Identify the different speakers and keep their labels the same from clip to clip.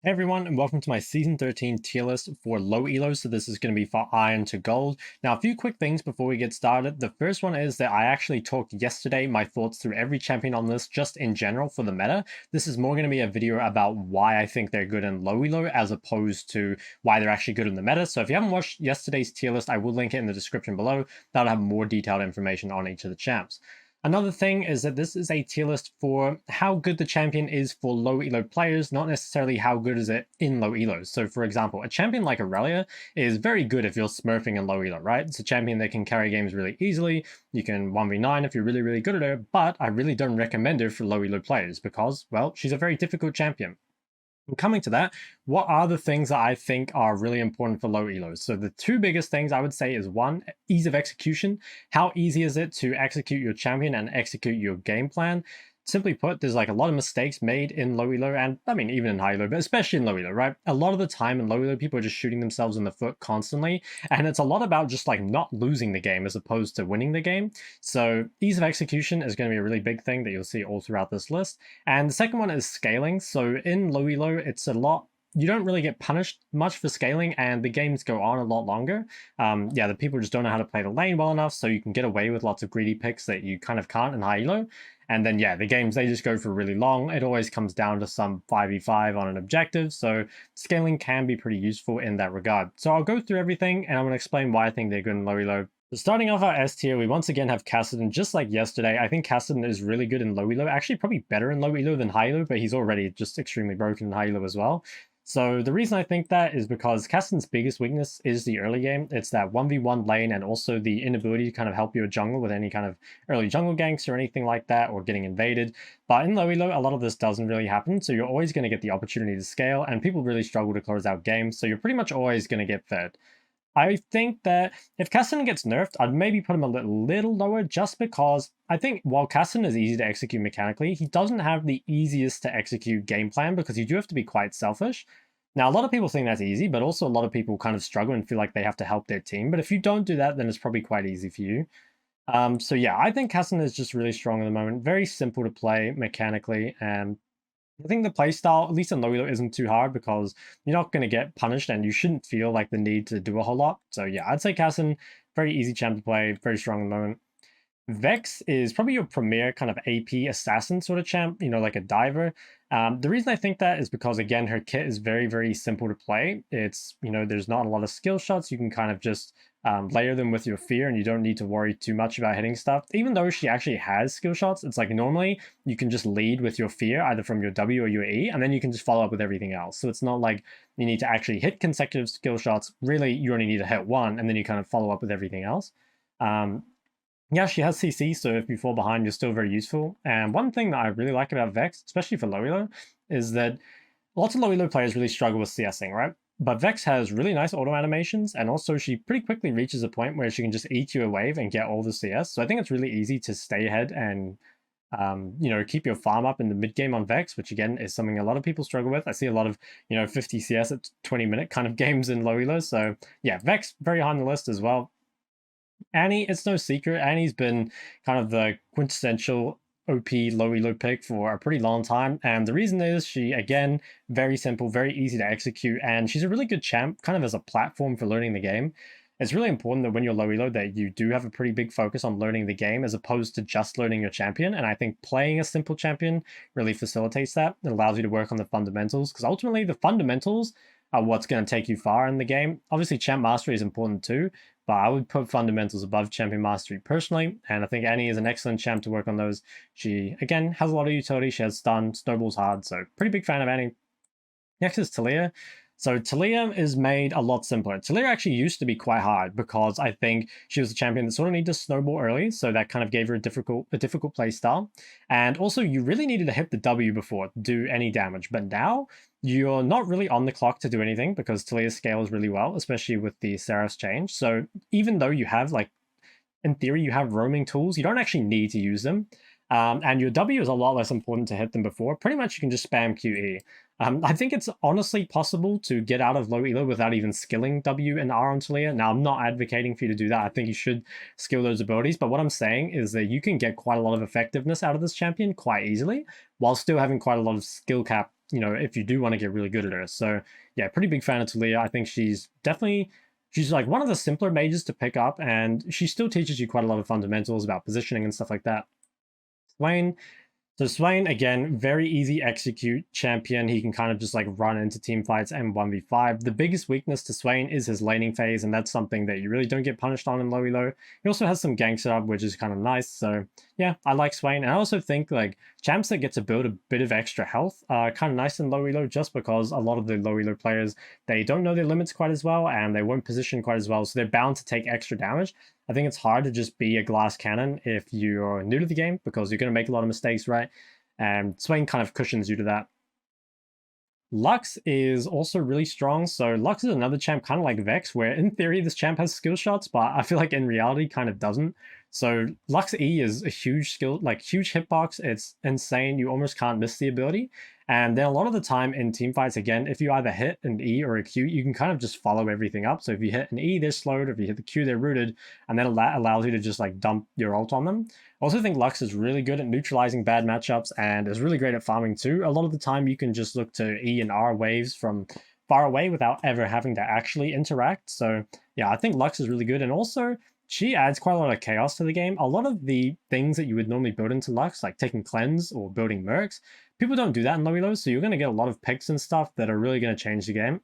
Speaker 1: Hey everyone, and welcome to my Season 13 tier list for low elo. So this is going to be for Iron to Gold. Now, a few quick things before we get started. The first one is that I actually talked yesterday my thoughts through every champion on this just in general for the meta. This is more going to be a video about why I think they're good in low elo as opposed to why they're actually good in the meta. So if you haven't watched yesterday's tier list, I will link it in the description below. That'll have more detailed information on each of the champs. Another thing is that this is a tier list for how good the champion is for low elo players, not necessarily how good is it in low elo. So for example, a champion like Aurelia is very good if you're smurfing in low elo, right? It's a champion that can carry games really easily. You can 1v9 if you're really, really good at her, but I really don't recommend her for low elo players because, well, she's a very difficult champion. And coming to that, what are the things that I think are really important for low elos? So the two biggest things I would say is one, ease of execution. How easy is it to execute your champion and execute your game plan? Simply put, there's like a lot of mistakes made in low elo, and I mean even in high elo, but especially in low elo, right? A lot of the time in low elo, people are just shooting themselves in the foot constantly, and it's a lot about just like not losing the game as opposed to winning the game. So ease of execution is going to be a really big thing that you'll see all throughout this list. And the second one is scaling. So in low elo, it's a lot. You don't really get punished much for scaling, and the games go on a lot longer. The people just don't know how to play the lane well enough, so you can get away with lots of greedy picks that you kind of can't in high elo. And then, the games, they just go for really long. It always comes down to some 5v5 on an objective, so scaling can be pretty useful in that regard. So I'll go through everything, and I'm going to explain why I think they're good in low elo. So starting off our S tier, we once again have Kassadin, just like yesterday. I think Kassadin is really good in low elo, actually probably better in low elo than high elo, but he's already just extremely broken in high elo as well. So the reason I think that is because Kassadin's biggest weakness is the early game. It's that 1v1 lane and also the inability to kind of help your jungle with any kind of early jungle ganks or anything like that, or getting invaded. But in low elo, a lot of this doesn't really happen, so you're always going to get the opportunity to scale, and people really struggle to close out games, so you're pretty much always going to get fed. I think that if Kassadin gets nerfed, I'd maybe put him a little lower just because I think while Kassadin is easy to execute mechanically, he doesn't have the easiest to execute game plan because you do have to be quite selfish. Now, a lot of people think that's easy, but also a lot of people kind of struggle and feel like they have to help their team. But if you don't do that, then it's probably quite easy for you. So yeah, I think Kassadin is just really strong at the moment. Very simple to play mechanically, and I think the playstyle, at least in low elo, isn't too hard because you're not going to get punished and you shouldn't feel like the need to do a whole lot. So yeah, I'd say Kassadin, very easy champ to play, very strong at the moment. Vex is probably your premier kind of AP assassin sort of champ, like a diver. The reason I think that is because, again, her kit is very, very simple to play. It's, there's not a lot of skill shots. You can kind of just layer them with your fear, and you don't need to worry too much about hitting stuff. Even though she actually has skill shots, it's like normally you can just lead with your fear, either from your W or your E, and then you can just follow up with everything else. So it's not like you need to actually hit consecutive skill shots. Really, you only need to hit one, and then you kind of follow up with everything else. Yeah, she has CC, so if you fall behind, you're still very useful. And one thing that I really like about Vex, especially for low elo, is that lots of low elo players really struggle with CSing, right? But Vex has really nice auto animations, and also she pretty quickly reaches a point where she can just EQ a wave and get all the CS. So I think it's really easy to stay ahead and keep your farm up in the mid game on Vex, which again is something a lot of people struggle with. I see a lot of 50 CS at 20-minute kind of games in low elo. So yeah, Vex very high on the list as well. Annie, it's no secret, Annie's been kind of the quintessential OP low elo pick for a pretty long time, and the reason is she, again, very simple, very easy to execute, and she's a really good champ kind of as a platform for learning the game. It's really important that when you're low elo that you do have a pretty big focus on learning the game as opposed to just learning your champion, and I think playing a simple champion really facilitates that. It allows you to work on the fundamentals, because ultimately the fundamentals are what's going to take you far in the game. Obviously champ mastery is important too, but I would put fundamentals above champion mastery personally, and I think Annie is an excellent champ to work on those. She, again, has a lot of utility. She has stun, snowballs hard, so pretty big fan of Annie. Next is Taliyah. So Taliyah is made a lot simpler. Taliyah actually used to be quite hard because I think she was a champion that sort of needed to snowball early, so that kind of gave her a difficult play style. And also, you really needed to hit the W before to do any damage, but now you're not really on the clock to do anything because Taliyah scales really well, especially with the Seraph's change. So even though you have, in theory, you have roaming tools, you don't actually need to use them. And your W is a lot less important to hit than before. Pretty much you can just spam QE. I think it's honestly possible to get out of low elo without even skilling W and R on Taliyah. Now, I'm not advocating for you to do that. I think you should skill those abilities. But what I'm saying is that you can get quite a lot of effectiveness out of this champion quite easily while still having quite a lot of skill cap you know, if you do want to get really good at her. So yeah, pretty big fan of Taliyah. I think she's like one of the simpler mages to pick up, and she still teaches you quite a lot of fundamentals about positioning and stuff like that. Swain, so Swain, again, very easy execute champion. He can kind of just like run into team fights and 1v5. The biggest weakness to Swain is his laning phase, and that's something that you really don't get punished on in Low Elo. He also has some gank setup, which is kind of nice. So yeah, I like Swain. And I also think like champs that get to build a bit of extra health are kind of nice in Low Elo, just because a lot of the Low Elo players, they don't know their limits quite as well, and they won't position quite as well, so they're bound to take extra damage. I think it's hard to just be a glass cannon if you're new to the game, because you're going to make a lot of mistakes, right? And Swain kind of cushions you to that. Lux is also really strong. So Lux is another champ kind of like Vex, where in theory this champ has skill shots, but I feel like in reality kind of doesn't. So Lux E is a huge skill, like huge hitbox. It's insane. You almost can't miss the ability. And then a lot of the time in teamfights, again, if you either hit an E or a Q, you can kind of just follow everything up. So if you hit an E, they're slowed. If you hit the Q, they're rooted. And then that allows you to just like dump your ult on them. I also think Lux is really good at neutralizing bad matchups and is really great at farming too. A lot of the time you can just look to E and R waves from far away without ever having to actually interact. So yeah, I think Lux is really good. And also she adds quite a lot of chaos to the game. A lot of the things that you would normally build into Lux, like taking cleanse or building mercs, people don't do that in Low Elo, so you're going to get a lot of picks and stuff that are really going to change the game.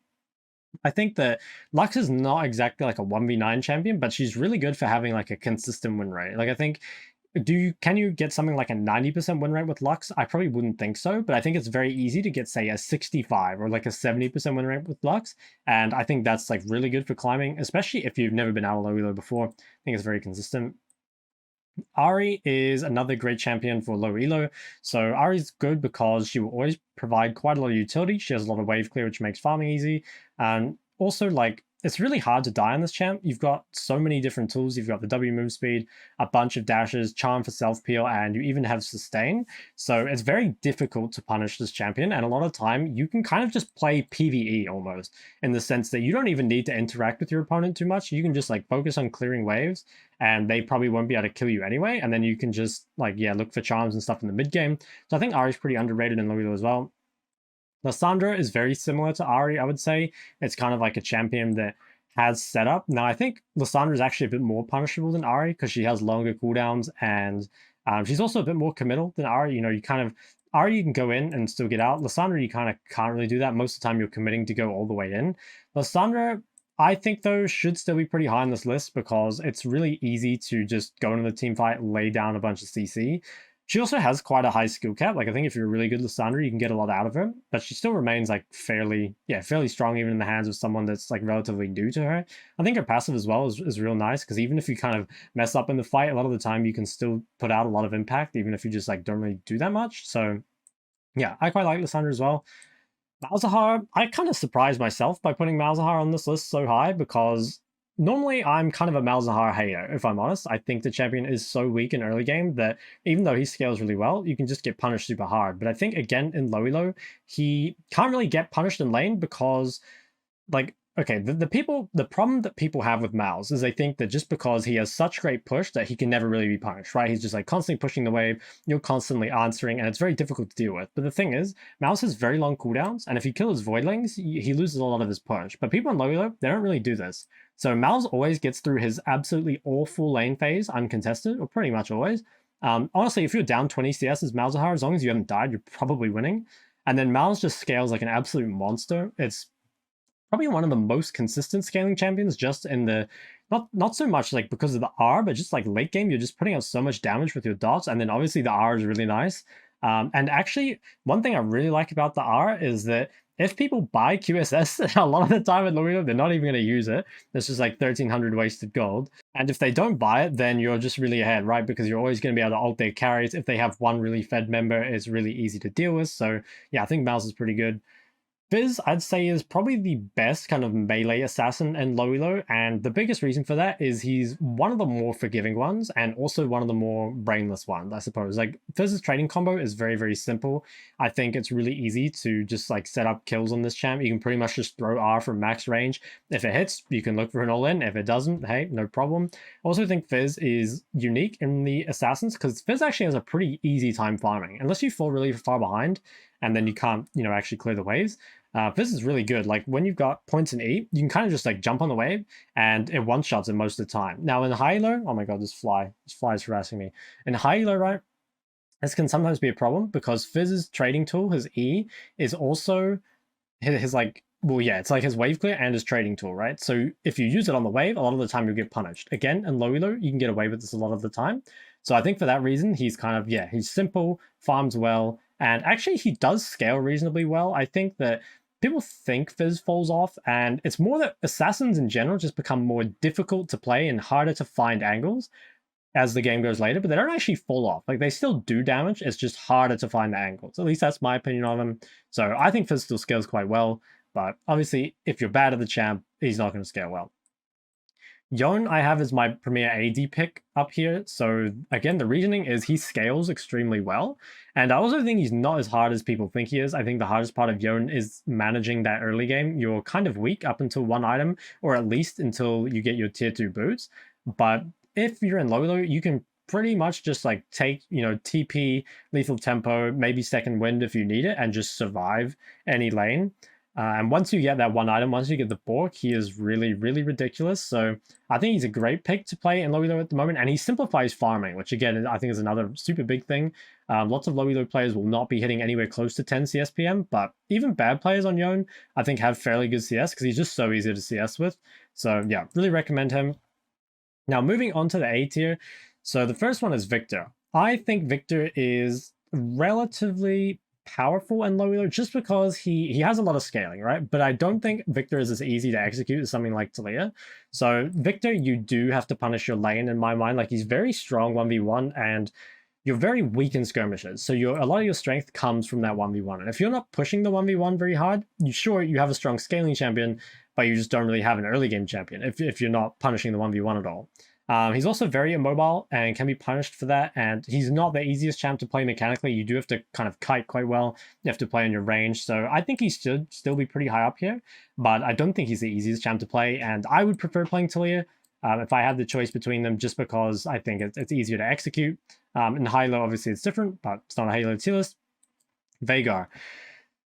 Speaker 1: I think that Lux is not exactly like a 1v9 champion, but she's really good for having like a consistent win rate. Like I think, can you get something like a 90% win rate with Lux? I probably wouldn't think so, but I think it's very easy to get, say, a 65 or like a 70% win rate with Lux. And I think that's like really good for climbing, especially if you've never been out of Low Elo before. I think it's very consistent. Ahri is another great champion for Low Elo. So Ahri's good because she will always provide quite a lot of utility. She has a lot of wave clear, which makes farming easy. And also, like, it's really hard to die on this champ. You've got so many different tools. You've got the W move speed, a bunch of dashes, charm for self peel, and you even have sustain. So it's very difficult to punish this champion. And a lot of time you can kind of just play PvE almost, in the sense that you don't even need to interact with your opponent too much. You can just like focus on clearing waves, and they probably won't be able to kill you anyway. And then you can just like, yeah, look for charms and stuff in the mid game. So I think Ahri's pretty underrated in Low Elo as well. Lissandra is very similar to Ahri, I would say. It's kind of like a champion that has setup. Now, I think Lissandra is actually a bit more punishable than Ahri because she has longer cooldowns, and she's also a bit more committal than Ahri. You know, Ahri you can go in and still get out. Lissandra, you kind of can't really do that. Most of the time you're committing to go all the way in. Lissandra, I think, though, should still be pretty high on this list because it's really easy to just go into the team fight, lay down a bunch of CC. She also has quite a high skill cap. Like, I think if you're a really good Lissandra, you can get a lot out of her, but she still remains like fairly strong even in the hands of someone that's like relatively new to her. I think her passive as well is real nice because even if you kind of mess up in the fight, a lot of the time you can still put out a lot of impact, even if you just like don't really do that much. So yeah, I quite like Lissandra as well. Malzahar, I kind of surprised myself by putting Malzahar on this list so high because normally I'm kind of a Malzahar hater, if I'm honest. I think the champion is so weak in early game that even though he scales really well, you can just get punished super hard. But I think, again, in Low Elo, he can't really get punished in lane because, like, okay, the problem that people have with Malz is they think that just because he has such great push that he can never really be punished, right? He's just like constantly pushing the wave, you're constantly answering, and it's very difficult to deal with. But the thing is, Malz has very long cooldowns, and if you kill his Voidlings, he loses a lot of his push. But people in Low Elo, they don't really do this. So Malz always gets through his absolutely awful lane phase uncontested, or pretty much always. Honestly, if you're down 20 CS as Malzahar, as long as you haven't died, you're probably winning. And then Malz just scales like an absolute monster. It's probably one of the most consistent scaling champions, just in the not so much like because of the R, but just like late game, you're just putting out so much damage with your dots, and then obviously the R is really nice. And actually, one thing I really like about the R is that if people buy QSS, a lot of the time in Low Elo, they're not even going to use it. It's just like 1,300 wasted gold. And if they don't buy it, then you're just really ahead, right? Because you're always going to be able to ult their carries. If they have one really fed member, it's really easy to deal with. So yeah, I think Malz is pretty good. Fizz, I'd say, is probably the best kind of melee assassin in Low Elo, and the biggest reason for that is he's one of the more forgiving ones, and also one of the more brainless ones, I suppose. Like, Fizz's trading combo is very, very simple. I think it's really easy to just, like, set up kills on this champ. You can pretty much just throw R from max range. If it hits, you can look for an all-in. If it doesn't, hey, no problem. I also think Fizz is unique in the assassins, because Fizz actually has a pretty easy time farming. Unless you fall really far behind, and then you can't, you know, actually clear the waves. Fizz is really good. Like when you've got points in E, you can kind of just like jump on the wave and it one-shots it most of the time. Now in high elo, oh my god, this fly is harassing me. In high elo, right, this can sometimes be a problem because Fizz's trading tool, his E, is also his like, well, yeah, it's like his wave clear and his trading tool, right? So if you use it on the wave, a lot of the time you'll get punished. Again, in low elo, you can get away with this a lot of the time. So I think for that reason, he's kind of, yeah, he's simple, farms well, and actually he does scale reasonably well. I think that people think Fizz falls off, and it's more that assassins in general just become more difficult to play and harder to find angles as the game goes later, but they don't actually fall off. Like, they still do damage, it's just harder to find the angles. At least that's my opinion of him. So I think Fizz still scales quite well, but obviously, if you're bad at the champ, he's not going to scale well. Yone I have as my premier AD pick up here. So again, the reasoning is he scales extremely well. And I also think he's not as hard as people think he is. I think the hardest part of Yone is managing that early game. You're kind of weak up until one item, or at least until you get your tier 2 boots. But if you're in low elo, you can pretty much just like take, you know, TP, lethal tempo, maybe second wind if you need it, and just survive any lane. And once you get that one item, once you get the Bork, he is really, really ridiculous. So I think he's a great pick to play in low elo at the moment. And he simplifies farming, which again, I think is another super big thing. Lots of low elo players will not be hitting anywhere close to 10 CSPM, but even bad players on Yone, I think have fairly good CS because he's just so easy to CS with. So yeah, really recommend him. Now moving on to the A tier. So the first one is Viktor. I think Viktor is relatively powerful and low elo just because he has a lot of scaling, right? But I don't think Viktor is as easy to execute as something like Taliyah. So Viktor, you do have to punish your lane in my mind. Like, he's very strong 1v1 and you're very weak in skirmishes. So a lot of your strength comes from that 1v1. And if you're not pushing the 1v1 very hard, you have a strong scaling champion, but you just don't really have an early game champion if you're not punishing the 1v1 at all. He's also very immobile and can be punished for that, and he's not the easiest champ to play mechanically. You do have to kind of kite quite well. You have to play in your range, so I think he should still be pretty high up here, but I don't think he's the easiest champ to play, and I would prefer playing Taliyah if I had the choice between them, just because I think it's easier to execute. In high-low, obviously it's different, but it's not a Halo tier list. Veigar.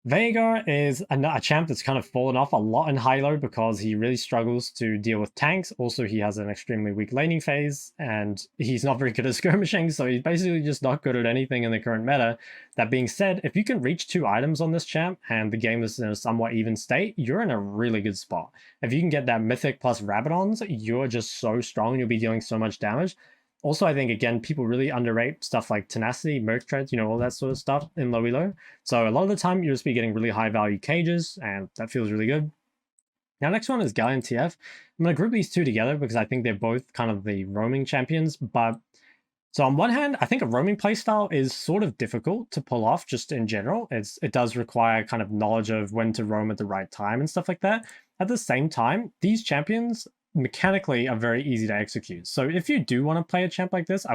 Speaker 1: Veigar is a champ that's kind of fallen off a lot in high-low because he really struggles to deal with tanks. Also, he has an extremely weak laning phase, and he's not very good at skirmishing, so he's basically just not good at anything in the current meta. That being said, if you can reach 2 items on this champ and the game is in a somewhat even state, you're in a really good spot. If you can get that Mythic plus Rabadons, you're just so strong, you'll be dealing so much damage. Also, I think, again, people really underrate stuff like Tenacity, Merc Treads, you know, all that sort of stuff in low elo. So a lot of the time, you'll just be getting really high value cages, and that feels really good. Now, next one is Galio and TF. I'm going to group these two together because I think they're both kind of the roaming champions. But so on one hand, I think a roaming playstyle is sort of difficult to pull off just in general. It does require kind of knowledge of when to roam at the right time and stuff like that. At the same time, these champions mechanically are very easy to execute. So if you do want to play a champ like this,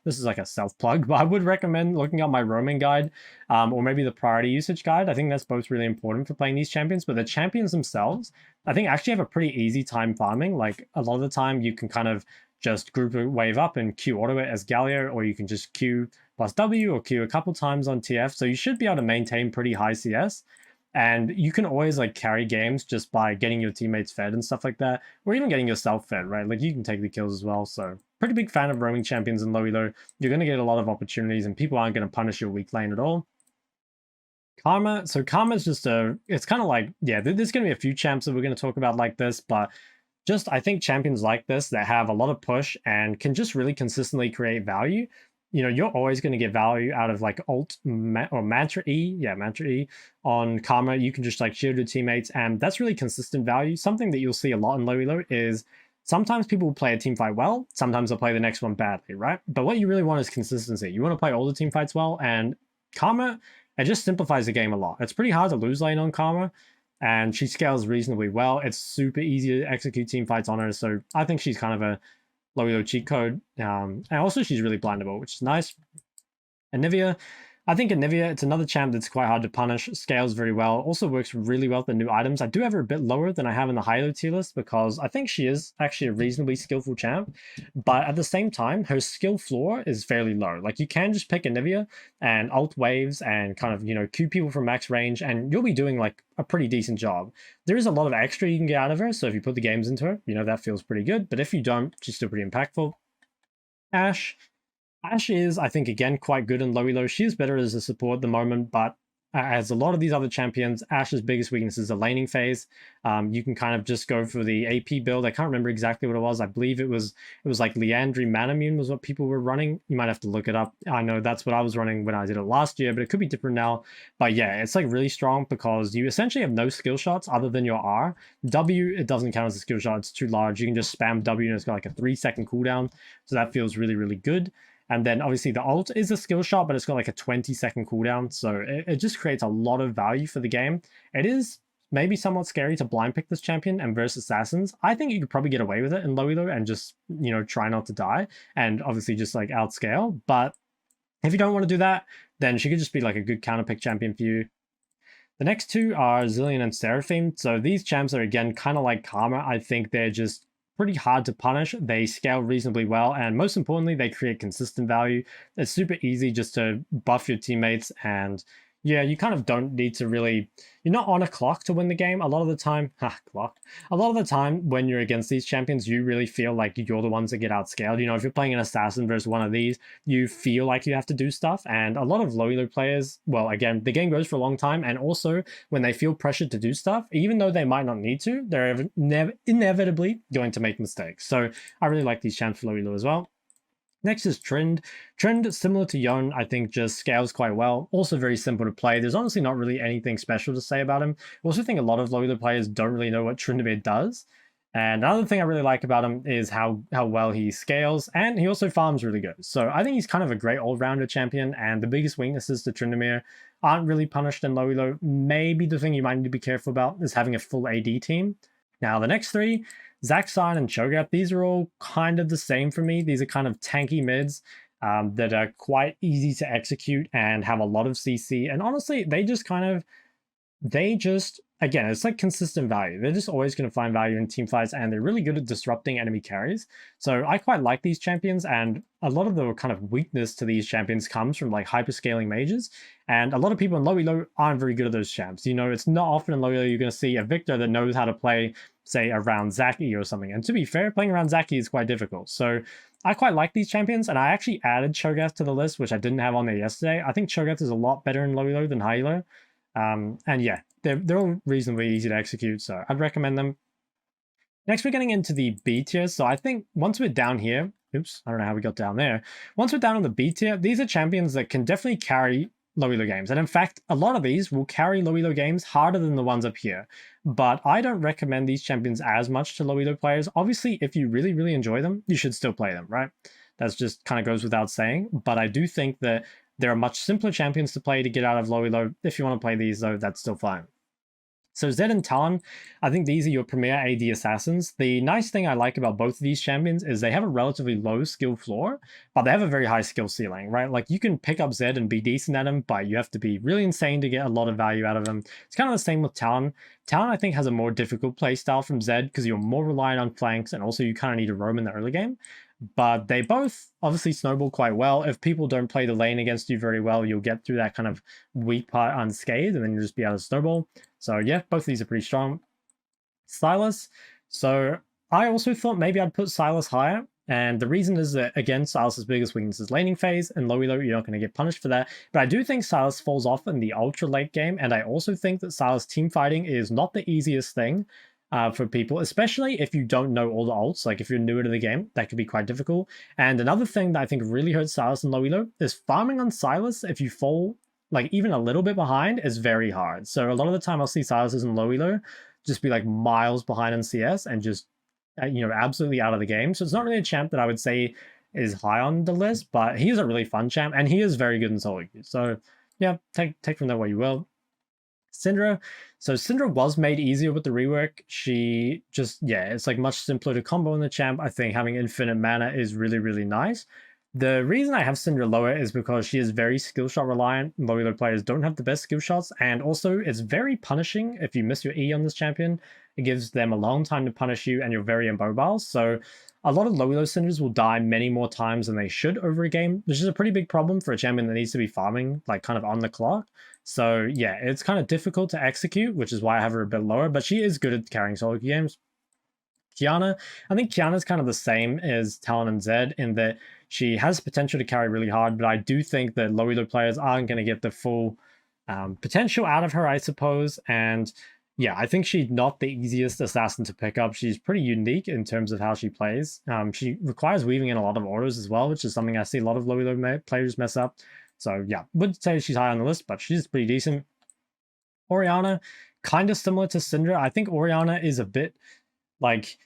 Speaker 1: this is like a self-plug, but I would recommend looking up my roaming guide, or maybe the priority usage guide. I think that's both really important for playing these champions, but the champions themselves, I think actually have a pretty easy time farming. Like, a lot of the time you can kind of just group a wave up and Q auto it as Galio, or you can just Q plus W or Q a couple times on TF. So you should be able to maintain pretty high CS. And you can always like carry games just by getting your teammates fed and stuff like that, or even getting yourself fed, right? Like, you can take the kills as well. So pretty big fan of roaming champions in low elo. You're going to get a lot of opportunities and people aren't going to punish your weak lane at all. Karma. So Karma is just it's kind of like, yeah, there's going to be a few champs that we're going to talk about like this, but just I think champions like this that have a lot of push and can just really consistently create value. You know, you're always going to get value out of like or Mantra E. Yeah, Mantra E on Karma. You can just like shield your teammates, and that's really consistent value. Something that you'll see a lot in low elo is sometimes people will play a team fight well, sometimes they'll play the next one badly, right? But what you really want is consistency. You want to play all the team fights well, and Karma, it just simplifies the game a lot. It's pretty hard to lose lane on Karma, and she scales reasonably well. It's super easy to execute team fights on her, so I think she's kind of a low elo cheat code. And also she's really blindable, which is nice. Anivia, I think Anivia, it's another champ that's quite hard to punish, scales very well, also works really well with the new items. I do have her a bit lower than I have in the high-low tier list because I think she is actually a reasonably skillful champ, but at the same time, her skill floor is fairly low. Like, you can just pick Anivia and ult waves and kind of, you know, Q people from max range, and you'll be doing like a pretty decent job. There is a lot of extra you can get out of her, so if you put the games into her, you know, that feels pretty good, but if you don't, she's still pretty impactful. Ashe. Ashe is, I think, again, quite good in low elo. She is better as a support at the moment, but as a lot of these other champions, Ashe's biggest weakness is the laning phase. You can kind of just go for the AP build. I can't remember exactly what it was. I believe it was like Liandry Manamune was what people were running. You might have to look it up. I know that's what I was running when I did it last year, but it could be different now. But yeah, it's like really strong because you essentially have no skill shots other than your R. W, it doesn't count as a skill shot. It's too large. You can just spam W and it's got like a 3-second cooldown. So that feels really, really good. And then obviously the ult is a skill shot, but it's got like a 20-second cooldown. So it just creates a lot of value for the game. It is maybe somewhat scary to blind pick this champion and versus assassins. I think you could probably get away with it in low elo and just, you know, try not to die and obviously just like outscale. But if you don't want to do that, then she could just be like a good counter pick champion for you. The next two are Zilean and Seraphine. So these champs are again kind of like Karma. I think they're just pretty hard to punish. They scale reasonably well, and most importantly, they create consistent value. It's super easy just to buff your teammates, and yeah, you kind of don't need to really, you're not on a clock to win the game a lot of the time. A lot of the time when you're against these champions, you really feel like you're the ones that get outscaled. You know, if you're playing an assassin versus one of these, you feel like you have to do stuff. And a lot of low elo players, well, again, the game goes for a long time. And also when they feel pressured to do stuff, even though they might not need to, they're inevitably going to make mistakes. So I really like these champs for low elo as well. Next is Trynd. Trynd, similar to Yone, I think just scales quite well. Also very simple to play. There's honestly not really anything special to say about him. I also think a lot of low elo players don't really know what Tryndamere does. And another thing I really like about him is how well he scales, and he also farms really good. So I think he's kind of a great all-rounder champion, and the biggest weaknesses to Tryndamere aren't really punished in low elo. Maybe the thing you might need to be careful about is having a full AD team. Now, the next three, Zac Sion and Chogath, these are all kind of the same for me. These are kind of tanky mids that are quite easy to execute and have a lot of CC. And honestly, they just, again, it's like consistent value. They're just always going to find value in team fights, and they're really good at disrupting enemy carries. So I quite like these champions, and a lot of the kind of weakness to these champions comes from like hyperscaling mages. And a lot of people in low elo aren't very good at those champs. You know, it's not often in low elo you're going to see a Viktor that knows how to play, say, around Zac or something. And to be fair, playing around Zac is quite difficult. So I quite like these champions, and I actually added Chogath to the list, which I didn't have on there yesterday. I think Chogath is a lot better in low elo than high elo. And yeah, they're all reasonably easy to execute, so I'd recommend them. Next, we're getting into the B tier. So I think once we're down here, oops, I don't know how we got down there. Once we're down on the B tier, these are champions that can definitely carry low elo games. And in fact, a lot of these will carry low elo games harder than the ones up here. But I don't recommend these champions as much to low elo players. Obviously, if you really, really enjoy them, you should still play them, right? That's just kind of goes without saying. But I do think that there are much simpler champions to play to get out of low elo. If you want to play these, though, that's still fine. So Zed and Talon, I think these are your premier AD assassins. The nice thing I like about both of these champions is they have a relatively low skill floor, but they have a very high skill ceiling, right? Like, you can pick up Zed and be decent at him, but you have to be really insane to get a lot of value out of him. It's kind of the same with Talon. Talon, I think, has a more difficult playstyle from Zed because you're more reliant on flanks, and also you kind of need to roam in the early game. But they both obviously snowball quite well. If people don't play the lane against you very well, you'll get through that kind of weak part unscathed, and then you'll just be able to snowball. So yeah, both of these are pretty strong. Sylas. So I also thought maybe I'd put Sylas higher. And the reason is that, again, Sylas' biggest weakness is laning phase, and low elo, you're not going to get punished for that. But I do think Sylas falls off in the ultra late game, and I also think that Sylas team fighting is not the easiest thing for people, especially if you don't know all the ults. Like, if you're newer to the game, that could be quite difficult. And another thing that I think really hurts Sylas in low elo is farming on Sylas. If you fall like even a little bit behind, is very hard. So a lot of the time I'll see Sylas in low elo just be like miles behind in CS and just, you know, absolutely out of the game. So it's not really a champ that I would say is high on the list, but he is a really fun champ, and he is very good in solo queue. So yeah, take from that what you will. Syndra. So Syndra was made easier with the rework. She just, yeah, it's like much simpler to combo in the champ. I think having infinite mana is really, really nice. The reason I have Syndra lower is because she is very skill shot reliant. Low elo players don't have the best skill shots, and also it's very punishing if you miss your E on this champion. It gives them a long time to punish you, and you're very immobile. So a lot of low elo Syndras will die many more times than they should over a game, which is a pretty big problem for a champion that needs to be farming, like kind of on the clock. So yeah, it's kind of difficult to execute, which is why I have her a bit lower, but she is good at carrying solo games. Qiyana, I think Qiyana's kind of the same as Talon and Zed in that she has potential to carry really hard, but I do think that low elo players aren't going to get the full potential out of her, I suppose. And yeah, I think she's not the easiest assassin to pick up. She's pretty unique in terms of how she plays. She requires weaving in a lot of autos as well, which is something I see a lot of low elo players mess up. So yeah, wouldn't say she's high on the list, but she's pretty decent. Orianna, kind of similar to Syndra. I think Orianna is a bit like,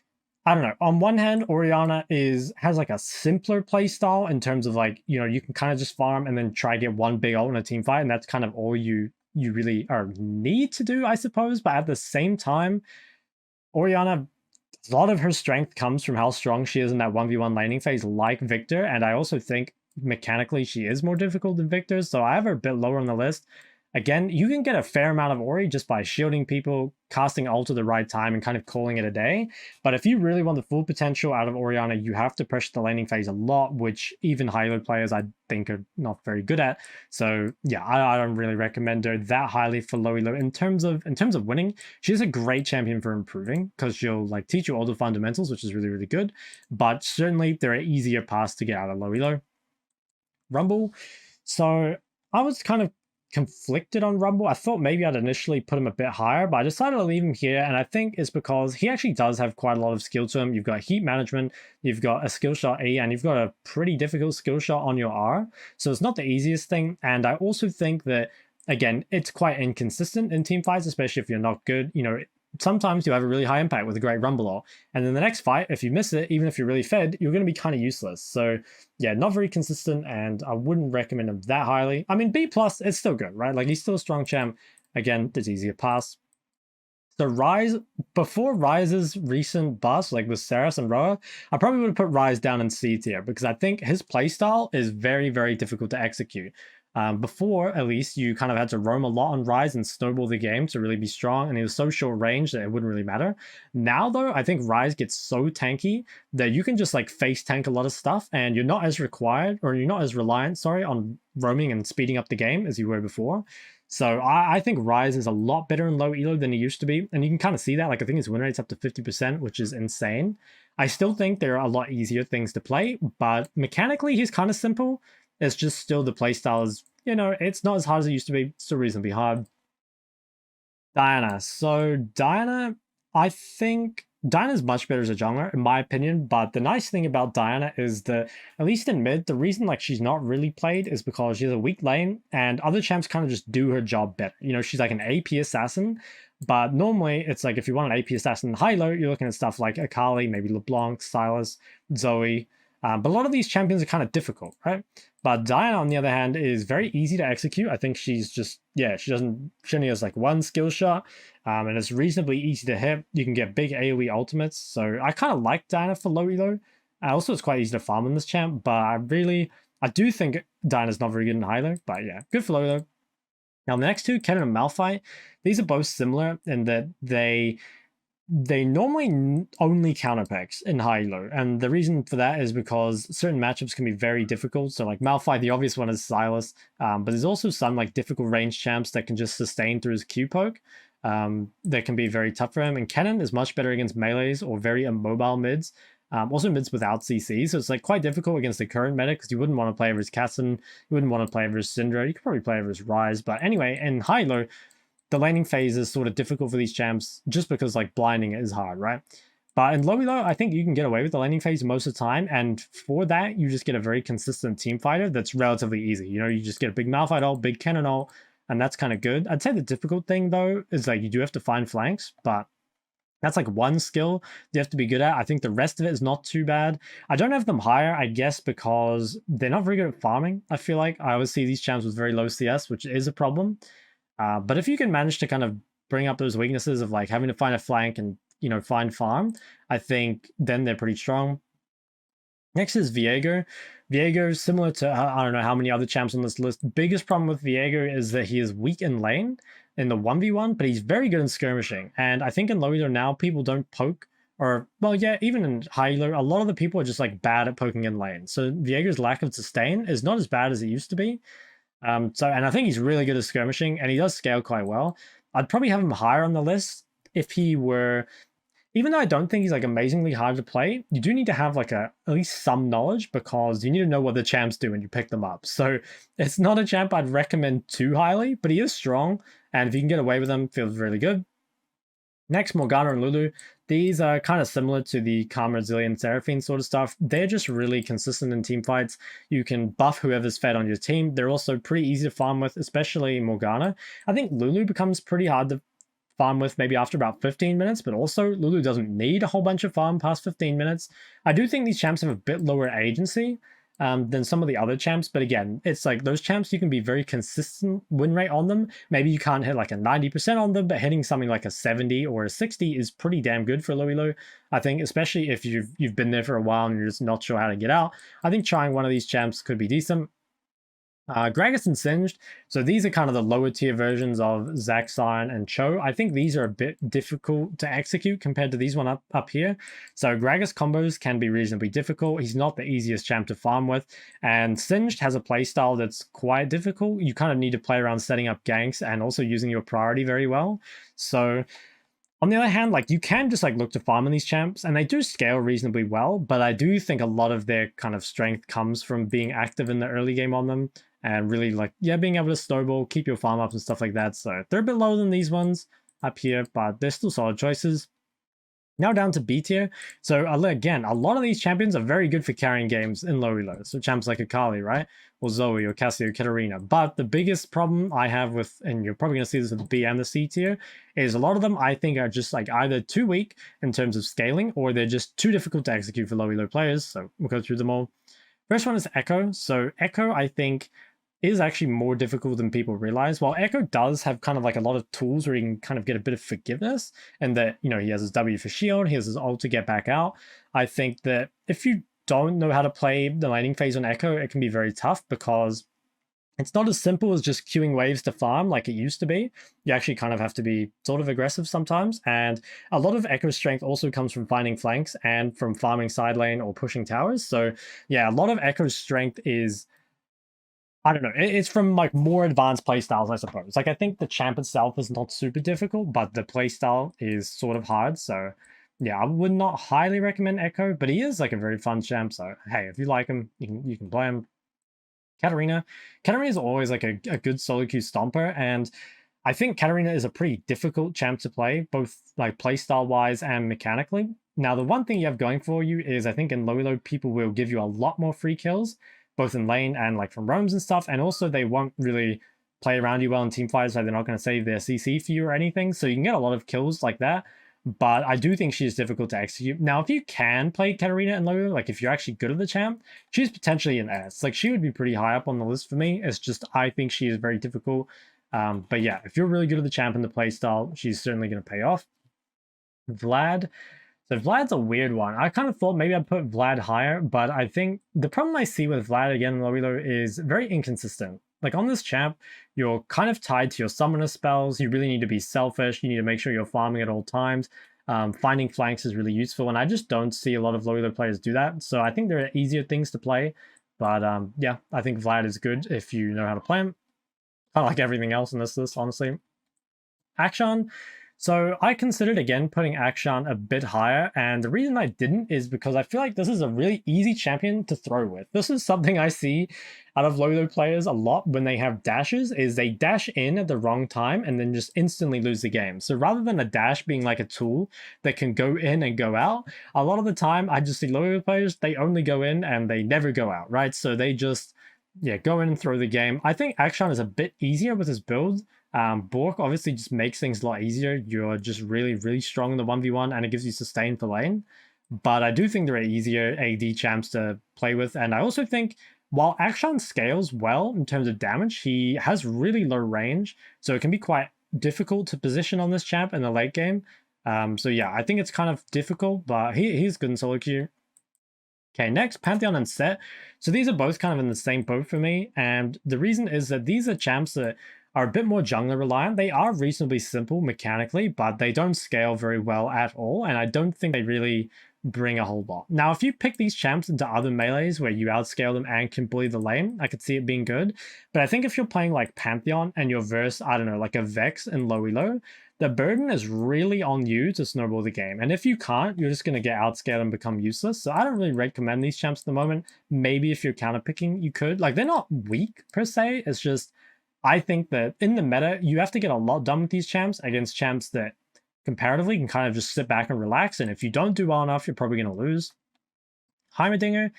Speaker 1: I don't know. On one hand, Orianna has like a simpler play style in terms of like, you know, you can kind of just farm and then try to get one big ult in a team fight, and that's kind of all you really need to do, I suppose. But at the same time, Orianna, a lot of her strength comes from how strong she is in that 1v1 laning phase, like Viktor, and I also think mechanically she is more difficult than Viktor, so I have her a bit lower on the list. Again, you can get a fair amount of Ori just by shielding people, casting ult at the right time, and kind of calling it a day. But if you really want the full potential out of Orianna, you have to pressure the laning phase a lot, which even high elo players I think are not very good at. So yeah, I don't really recommend her that highly for low elo. In terms of winning, she's a great champion for improving because she'll like teach you all the fundamentals, which is really, really good. But certainly there are easier paths to get out of low elo. Rumble. So I was kind of conflicted on Rumble. I thought maybe I'd initially put him a bit higher, but I decided to leave him here, and I think it's because he actually does have quite a lot of skill to him. You've got heat management, you've got a skill shot E, and you've got a pretty difficult skill shot on your R, so it's not the easiest thing. And I also think that, again, it's quite inconsistent in team fights, especially if you're not good. You know, sometimes you have a really high impact with a great Rumble ult, and then the next fight, if you miss it, even if you're really fed, you're going to be kind of useless. So yeah, not very consistent, and I wouldn't recommend him that highly. I mean, B+, it's still good, right? Like, he's still a strong champ. Again, it's easy to pass. So Ryze, before Ryze's recent bust, like with Sylas and Roa, I probably would have put Ryze down in C tier because I think his playstyle is very, very difficult to execute. Before, at least, you kind of had to roam a lot on Ryze and snowball the game to really be strong, and he was so short range that it wouldn't really matter. Now, though, I think Ryze gets so tanky that you can just like face tank a lot of stuff, and you're not as required, or you're not as reliant, sorry, on roaming and speeding up the game as you were before. So I think Ryze is a lot better in low elo than he used to be, and you can kind of see that. Like, I think his win rate's up to 50%, which is insane. I still think there are a lot easier things to play, but mechanically he's kind of simple. It's just still the playstyle is, you know, it's not as hard as it used to be. Still reasonably hard. Diana. So Diana, I think Diana's much better as a jungler, in my opinion. But the nice thing about Diana is that, at least in mid, the reason like she's not really played is because she's a weak lane, and other champs kind of just do her job better. You know, she's like an AP assassin. But normally, it's like if you want an AP assassin in high-low, you're looking at stuff like Akali, maybe LeBlanc, Sylas, Zoe. But a lot of these champions are kind of difficult, right? But Diana, on the other hand, is very easy to execute. I think she's just, yeah, she only has like one skill shot, and it's reasonably easy to hit. You can get big AoE ultimates, so I kind of like Diana for low elo. Also, it's quite easy to farm in this champ, but I do think Diana's not very good in high elo, but yeah, good for low elo. Now, the next two, Kennen and Malphite, these are both similar in that they normally only counter picks in high elo, and the reason for that is because certain matchups can be very difficult. So like Malphite, the obvious one is Sylas, but there's also some like difficult range champs that can just sustain through his Q poke that can be very tough for him. And Kennen is much better against melees or very immobile mids, also mids without CC, so it's like quite difficult against the current meta because you wouldn't want to play over his Kassadin, you wouldn't want to play over his Syndra, you could probably play over his Ryze, but anyway, in high elo, the laning phase is sort of difficult for these champs just because like blinding is hard, right? But in low elo, I think you can get away with the laning phase most of the time, and for that, you just get a very consistent team fighter that's relatively easy. You know, you just get a big Malphite ult, big Kennen ult, and that's kind of good. I'd say the difficult thing, though, is like you do have to find flanks, but that's like one skill you have to be good at. I think the rest of it is not too bad. I don't have them higher, I guess, because they're not very good at farming, I feel like. I always see these champs with very low CS, which is a problem. But if you can manage to kind of bring up those weaknesses of like having to find a flank and, you know, find farm, I think then they're pretty strong. Next is Viego. Viego, similar to, I don't know how many other champs on this list, biggest problem with Viego is that he is weak in lane in the 1v1, but he's very good in skirmishing. And I think in low elo now, people don't poke, or, well, yeah, even in high elo, a lot of the people are just like bad at poking in lane. So Viego's lack of sustain is not as bad as it used to be. And I think he's really good at skirmishing, and he does scale quite well. I'd probably have him higher on the list if he were, even though I don't think he's like amazingly hard to play, you do need to have like at least some knowledge, because you need to know what the champs do when you pick them up. So it's not a champ I'd recommend too highly, but he is strong, and if you can get away with him, feels really good. Next, Morgana and Lulu. These are kind of similar to the Karma, Zilean, and Seraphine sort of stuff. They're just really consistent in team fights. You can buff whoever's fed on your team. They're also pretty easy to farm with, especially Morgana. I think Lulu becomes pretty hard to farm with maybe after about 15 minutes, but also Lulu doesn't need a whole bunch of farm past 15 minutes. I do think these champs have a bit lower agency than some of the other champs, but again, it's like those champs, you can be very consistent win rate on them. Maybe you can't hit like a 90% on them, but hitting something like a 70 or a 60 is pretty damn good for low elo. I think, especially if you've been there for a while and you're just not sure how to get out, I think trying one of these champs could be decent. Gragas and Singed. So these are kind of the lower tier versions of Zac Sion and Cho. I think these are a bit difficult to execute compared to these one up here. So Gragas combos can be reasonably difficult. He's not the easiest champ to farm with. And Singed has a playstyle that's quite difficult. You kind of need to play around setting up ganks and also using your priority very well. So on the other hand, like you can just like look to farm on these champs, and they do scale reasonably well, but I do think a lot of their kind of strength comes from being active in the early game on them, and really like, yeah, being able to snowball, keep your farm up and stuff like that. So they're a bit lower than these ones up here, but they're still solid choices. Now down to B tier. So again, a lot of these champions are very good for carrying games in low elo. So champs like Akali, right? Or Zoe or Cassie or Katarina. But the biggest problem I have with, and you're probably going to see this with the B and the C tier, is a lot of them I think are just like either too weak in terms of scaling, or they're just too difficult to execute for low elo players. So we'll go through them all. First one is Echo. So Echo, I think, is actually more difficult than people realize. While Echo does have kind of like a lot of tools where he can kind of get a bit of forgiveness, and that, you know, he has his W for shield, he has his ult to get back out. I think that if you don't know how to play the laning phase on Echo, it can be very tough, because it's not as simple as just queuing waves to farm like it used to be. You actually kind of have to be sort of aggressive sometimes, and a lot of Echo's strength also comes from finding flanks and from farming side lane or pushing towers. So yeah, a lot of Echo's strength is, I don't know, it's from like more advanced playstyles, I suppose. Like I think the champ itself is not super difficult, but the playstyle is sort of hard. So yeah, I would not highly recommend Echo, but he is like a very fun champ. So hey, if you like him, you can play him. Katarina. Katarina is always like a good solo queue stomper, and I think Katarina is a pretty difficult champ to play, both like playstyle wise and mechanically. Now, the one thing you have going for you is I think in low elo, people will give you a lot more free kills, both in lane and like from roams and stuff, and also they won't really play around you well in team fights, so they're not going to save their CC for you or anything, so you can get a lot of kills like that. But I do think she's difficult to execute. Now, if you can play Katarina and Lulu, like if you're actually good at the champ, she's potentially an S. Like she would be pretty high up on the list for me. It's just I think she is very difficult. But yeah, if you're really good at the champ and the playstyle, she's certainly going to pay off. Vlad. So Vlad's a weird one. I kind of thought maybe I'd put Vlad higher, but I think the problem I see with Vlad again in low elo is very inconsistent. Like on this champ, you're kind of tied to your summoner spells. You really need to be selfish. You need to make sure you're farming at all times. Finding flanks is really useful, and I just don't see a lot of low elo players do that. So I think there are easier things to play. But yeah, I think Vlad is good if you know how to play him. Kind of like everything else in this list, honestly. Akshan. So I considered, again, putting Akshan a bit higher, and the reason I didn't is because I feel like this is a really easy champion to throw with. This is something I see out of low elo players a lot when they have dashes, is they dash in at the wrong time and then just instantly lose the game. So rather than a dash being like a tool that can go in and go out, a lot of the time I just see low elo players, they only go in and they never go out, right? So they just, yeah, go in and throw the game. I think Akshan is a bit easier with his build. Bork obviously just makes things a lot easier. You're just really, really strong in the 1v1, and it gives you sustain for lane. But I do think there are easier AD champs to play with, and I also think while Akshan scales well in terms of damage, he has really low range, so it can be quite difficult to position on this champ in the late game. So yeah, I think it's kind of difficult, but he's good in solo queue. Okay, next, Pantheon and Sett. So these are both kind of in the same boat for me, and the reason is that these are champs that are a bit more jungler reliant. They are reasonably simple mechanically, but they don't scale very well at all, and I don't think they really bring a whole lot. Now, if you pick these champs into other melees where you outscale them and can bully the lane, I could see it being good. But I think if you're playing like Pantheon and you're verse, I don't know, like a Vex and Low Elo, the burden is really on you to snowball the game. And if you can't, you're just going to get outscaled and become useless. So I don't really recommend these champs at the moment. Maybe if you're counterpicking, you could. Like, they're not weak per se. It's just, I think that in the meta, you have to get a lot done with these champs against champs that comparatively can kind of just sit back and relax. And if you don't do well enough, you're probably going to lose. Heimerdinger.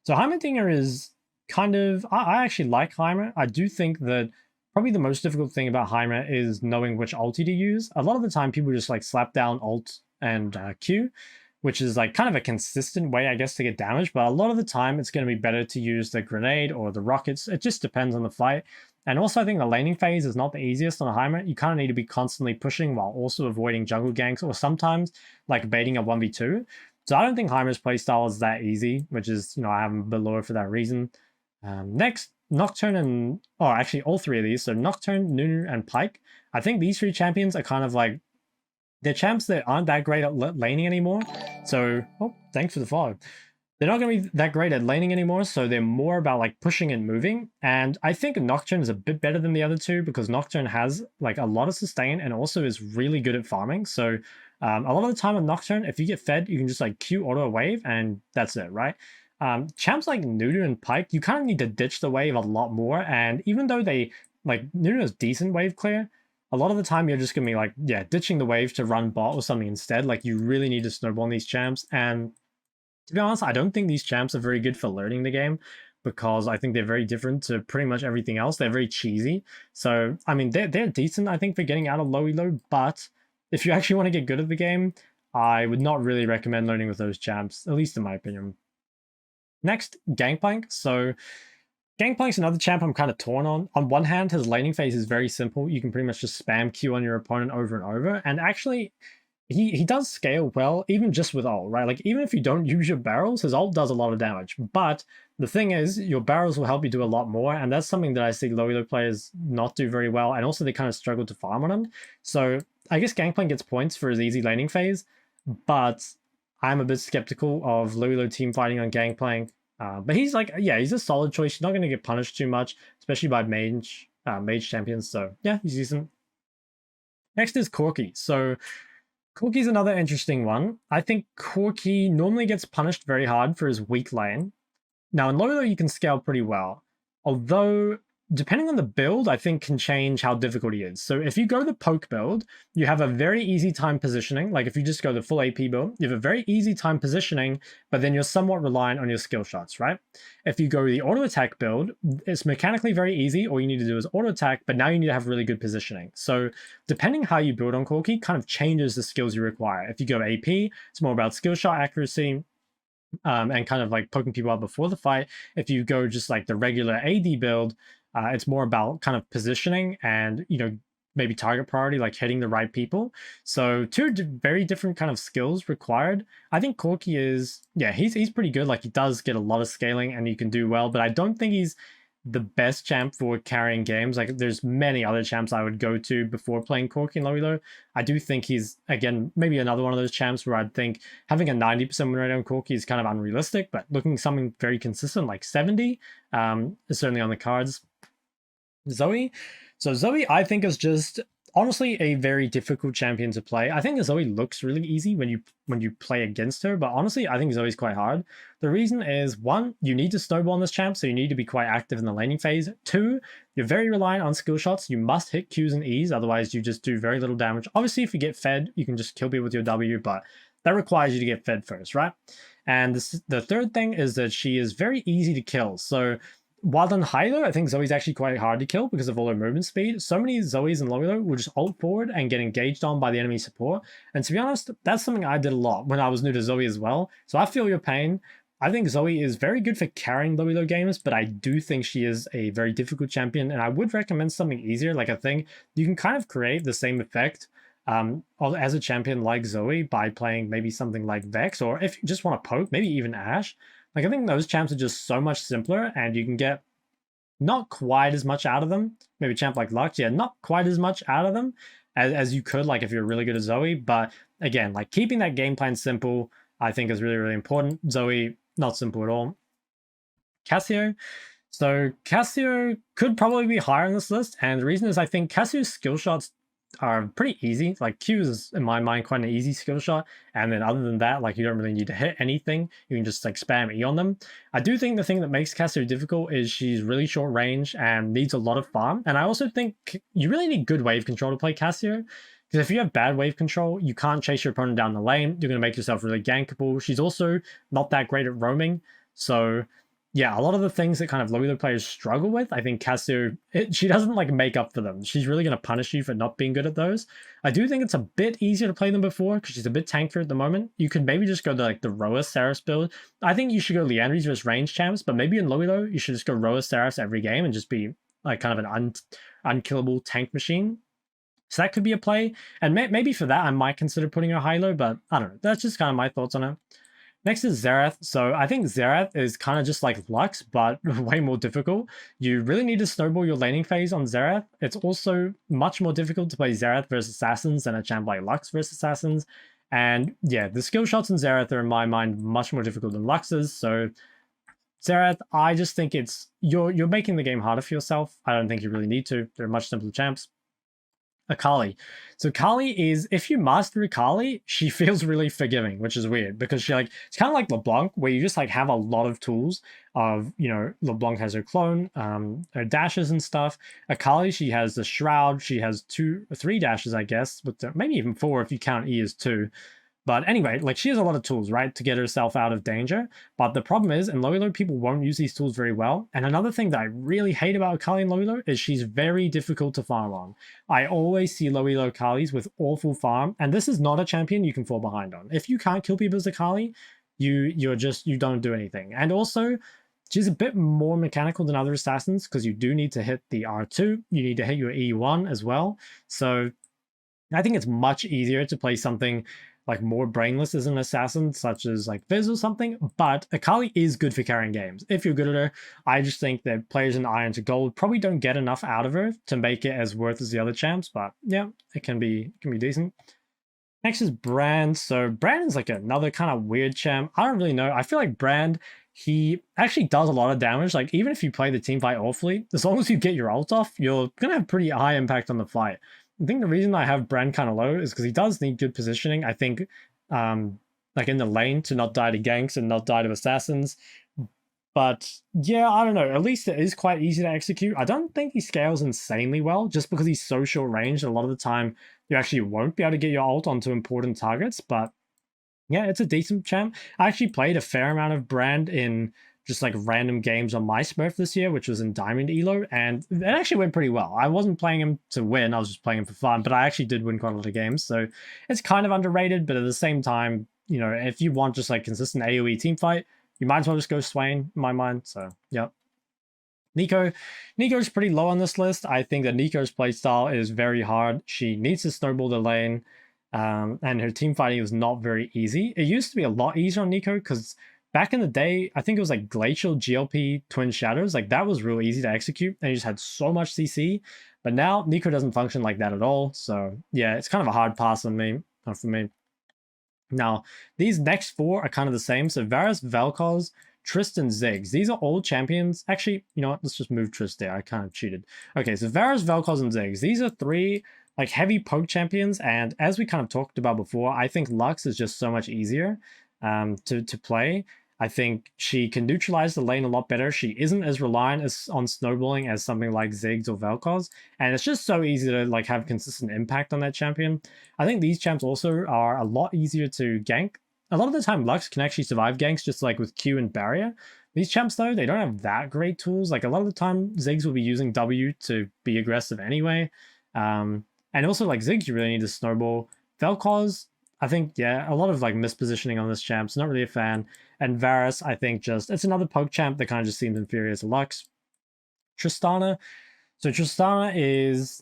Speaker 1: So Heimerdinger is kind of, I actually like Heimer. I do think that probably the most difficult thing about Heimer is knowing which ulti to use. A lot of the time, people just like slap down ult and Q, which is like kind of a consistent way, I guess, to get damage. But a lot of the time, it's going to be better to use the grenade or the rockets. It just depends on the fight. And also, I think the laning phase is not the easiest on a Heimer. You kind of need to be constantly pushing while also avoiding jungle ganks or sometimes like baiting a 1v2. So I don't think Heimer's playstyle is that easy, which is, you know, I have him below for that reason. Next, Nocturne and, oh, actually all three of these. So Nocturne, Nunu, and Pyke. I think these three champions are kind of like, they're champs that aren't that great at laning anymore. So, oh, thanks for the follow. They're not going to be that great at laning anymore, so they're more about like pushing and moving. And I think Nocturne is a bit better than the other two because Nocturne has like a lot of sustain and also is really good at farming. So a lot of the time on Nocturne, if you get fed, you can just like Q auto a wave and that's it, right? Champs like Nunu and Pyke, you kind of need to ditch the wave a lot more. And even though they like Nunu is decent wave clear, a lot of the time you're just gonna be like, yeah, ditching the wave to run bot or something instead. Like you really need to snowball these champs. And to be honest, I don't think these champs are very good for learning the game because I think they're very different to pretty much everything else. They're very cheesy. So, I mean, they're decent, I think, for getting out of low elo, but if you actually want to get good at the game, I would not really recommend learning with those champs, at least in my opinion. Next, Gangplank. So, Gangplank's another champ I'm kind of torn on. On one hand, his laning phase is very simple. You can pretty much just spam Q on your opponent over and over. And actually, he does scale well, even just with ult, right? Like, even if you don't use your barrels, his ult does a lot of damage. But the thing is, your barrels will help you do a lot more, and that's something that I see low elo players not do very well, and also they kind of struggle to farm on him. So I guess Gangplank gets points for his easy laning phase, but I'm a bit skeptical of low elo team fighting on Gangplank. But he's like, yeah, he's a solid choice. He's not going to get punished too much, especially by mage champions. So yeah, he's decent. Next is Corki. So Corki's another interesting one. I think Corki normally gets punished very hard for his weak lane. Now, in low elo, you can scale pretty well. Although, depending on the build, I think can change how difficult he is. So if you go the poke build, you have a very easy time positioning. Like if you just go the full AP build, you have a very easy time positioning, but then you're somewhat reliant on your skill shots, right? If you go the auto attack build, it's mechanically very easy. All you need to do is auto attack, but now you need to have really good positioning. So depending how you build on Corki kind of changes the skills you require. If you go AP, it's more about skill shot accuracy, and kind of like poking people out before the fight. If you go just like the regular AD build, it's more about kind of positioning and, you know, maybe target priority, like hitting the right people. So two very different kind of skills required. I think Corki is, yeah, he's pretty good. Like he does get a lot of scaling and you can do well, but I don't think he's the best champ for carrying games. Like there's many other champs I would go to before playing Corki and low elo. I do think he's, again, maybe another one of those champs where I'd think having a 90% win rate on Corki is kind of unrealistic, but looking something very consistent like 70 is certainly on the cards. Zoe. So Zoe, I think, is just honestly a very difficult champion to play. I think Zoe looks really easy when you play against her, but honestly, I think Zoe's quite hard. The reason is, one, you need to snowball on this champ, so you need to be quite active in the laning phase. Two, you're very reliant on skill shots. You must hit Qs and Es, otherwise you just do very little damage. Obviously, if you get fed, you can just kill people with your W, but that requires you to get fed first, right? And the third thing is that she is very easy to kill. So while on high elo, I think Zoe's actually quite hard to kill because of all her movement speed. So many Zoes in low elo will just ult forward and get engaged on by the enemy support. And to be honest, that's something I did a lot when I was new to Zoe as well. So I feel your pain. I think Zoe is very good for carrying low elo games, but I do think she is a very difficult champion. And I would recommend something easier. Like I think you can kind of create the same effect as a champion like Zoe by playing maybe something like Vex, or if you just want to poke, maybe even Ashe. Like, I think those champs are just so much simpler, and you can get not quite as much out of them. Maybe a champ like Lux, yeah, not quite as much out of them as you could, like, if you're really good at Zoe. But again, like, keeping that game plan simple, I think is really, really important. Zoe, not simple at all. Cassio. So Cassio could probably be higher on this list, and the reason is I think Cassio's skill shots are pretty easy. Like, Q is, in my mind, quite an easy skill shot, and then other than that, like, you don't really need to hit anything. You can just like spam E on them. I do think the thing that makes Cassio difficult is she's really short range and needs a lot of farm, and I also think you really need good wave control to play Cassio. Because if you have bad wave control, you can't chase your opponent down the lane. You're going to make yourself really gankable. She's also not that great at roaming, so yeah, a lot of the things that kind of low elo players struggle with, I think Cassio, she doesn't like make up for them. She's really going to punish you for not being good at those. I do think it's a bit easier to play than before because she's a bit tankier at the moment. You could maybe just go to like the Roa Seraphs build. I think you should go Liandry's versus range champs, but maybe in low elo, you should just go Roa Seraphs every game and just be like kind of an unkillable tank machine. So that could be a play. And maybe for that, I might consider putting her high low, but I don't know. That's just kind of my thoughts on it. Next is Xerath. So I think Xerath is kind of just like Lux, but way more difficult. You really need to snowball your laning phase on Xerath. It's also much more difficult to play Xerath versus Assassins than a champ like Lux versus Assassins. And yeah, the skill shots in Xerath are, in my mind, much more difficult than Lux's. So Xerath, I just think it's you're making the game harder for yourself. I don't think you really need to. They're much simpler champs. Akali. So Kali is, if you master Akali, she feels really forgiving, which is weird because she like, it's kind of like LeBlanc where you just like have a lot of tools of, you know, LeBlanc has her clone, her dashes and stuff. Akali, she has the Shroud, she has 3 dashes, I guess, with maybe even 4 if you count E as 2. But anyway, like she has a lot of tools, right, to get herself out of danger. But the problem is, in low elo, people won't use these tools very well. And another thing that I really hate about Akali in low elo is she's very difficult to farm on. I always see low elo Akalis with awful farm, and this is not a champion you can fall behind on. If you can't kill people as Akali, you don't do anything. And also, she's a bit more mechanical than other assassins because you do need to hit the R2, you need to hit your E1 as well. So I think it's much easier to play something like more brainless as an assassin, such as like Fizz or something, but Akali is good for carrying games. If you're good at her, I just think that players in Iron to Gold probably don't get enough out of her to make it as worth as the other champs, but yeah, it can be decent. Next is Brand. So Brand is like another kind of weird champ. I don't really know. I feel like Brand, he actually does a lot of damage. Like even if you play the team fight awfully, as long as you get your ult off, you're gonna have pretty high impact on the fight. I think the reason I have Brand kind of low is because he does need good positioning. I think, like in the lane to not die to ganks and not die to assassins. But yeah, I don't know. At least it is quite easy to execute. I don't think he scales insanely well just because he's so short range. A lot of the time, you actually won't be able to get your ult onto important targets. But yeah, it's a decent champ. I actually played a fair amount of Brand in just like random games on my Smurf this year, which was in Diamond Elo, and it actually went pretty well. I wasn't playing him to win, I was just playing him for fun, but I actually did win quite a lot of games, so it's kind of underrated, but at the same time, you know, if you want just like consistent AoE team fight, you might as well just go Swain, in my mind, so yeah. Nico's pretty low on this list. I think that Nico's playstyle is very hard. She needs to snowball the lane, and her team fighting is not very easy. It used to be a lot easier on Nico because back in the day, I think it was like Glacial, GLP, Twin Shadows. Like that was real easy to execute and you just had so much CC. But now Nico doesn't function like that at all. So yeah, it's kind of a hard pass on me, for me. Now, these next 4 are kind of the same. So Varus, Vel'Koz, Trist, and Ziggs. These are all champions. Actually, you know what? Let's just move Trist there. I kind of cheated. Okay, so Varus, Vel'Koz, and Ziggs. These are 3 like heavy poke champions. And as we kind of talked about before, I think Lux is just so much easier to play. I think she can neutralize the lane a lot better. She isn't as reliant on snowballing as something like Ziggs or Vel'Koz, and it's just so easy to like have consistent impact on that champion. I think these champs also are a lot easier to gank. A lot of the time, Lux can actually survive ganks just like with Q and Barrier. These champs though, they don't have that great tools. Like a lot of the time, Ziggs will be using W to be aggressive anyway. And also like Ziggs, you really need to snowball. Vel'Koz, I think, yeah, a lot of like mispositioning on this champ, so not really a fan. And Varus, I think just, it's another poke champ that kind of just seems inferior to Lux. Tristana. So Tristana is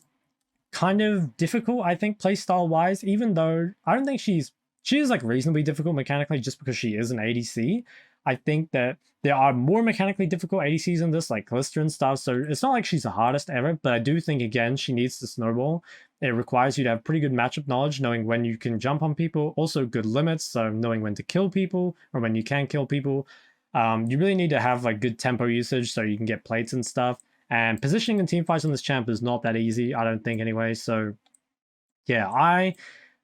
Speaker 1: kind of difficult, I think, playstyle-wise, even though I don't think she is like reasonably difficult mechanically just because she is an ADC. I think that there are more mechanically difficult ADCs in this, like Kalista and stuff, so it's not like she's the hardest ever, but I do think, again, she needs to snowball. It requires you to have pretty good matchup knowledge, knowing when you can jump on people, also good limits, so knowing when to kill people, or when you can kill people. You really need to have like good tempo usage so you can get plates and stuff, and positioning in teamfights on this champ is not that easy, I don't think anyway, so yeah, I